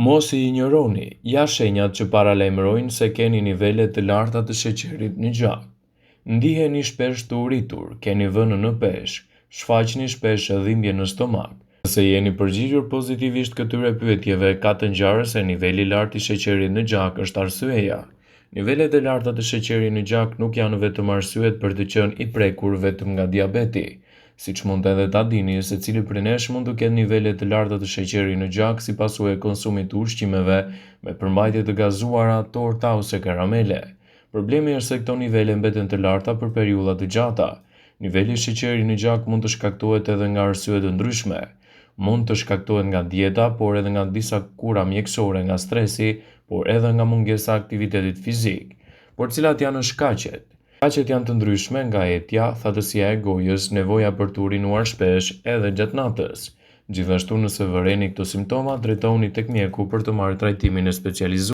Mos i injoroni, ja shenjat që paralajmërojnë se keni nivele të larta të sheqerit në gjak. Ndiheni shpesh të uritur, keni vënë në peshk, shfaqni shpesh dhimbje në stomak. Nëse jeni përgjigjur pozitivisht këtyre pyetjeve, ka të ngjarë se niveli i lartë i sheqerit në gjak është arsyeja. Nivelet e larta të sheqerit në gjak nuk janë vetëm arsyet për të qenë i prekur vetëm nga diabeti. Siç mund edhe ta dini, secili prej nesh mund të ketë nivele të larta të sheqerit në gjak si pasojë e konsumit të ushqimeve me përmbajtje të gazuara, torta ose karamele. Problemi është se këto nivele mbeten të larta për periudha të gjata. Niveli i sheqerit në gjak mund të shkaktohet edhe nga arsye të ndryshme. Mund të shkaktohet nga dieta, por edhe nga disa kura mjekësore, nga stresi, por edhe nga mungesa e aktivitetit fizik. Por cilat janë shkaqet? Shkaqet janë të ndryshme, nga etja, thatësia e gojës, nevoja për të urinuar shpesh edhe gjatë natës. Gjithashtu, nëse vëreni këto simptoma, drejtohuni tek mjeku për të marrë trajtimin e specializuar.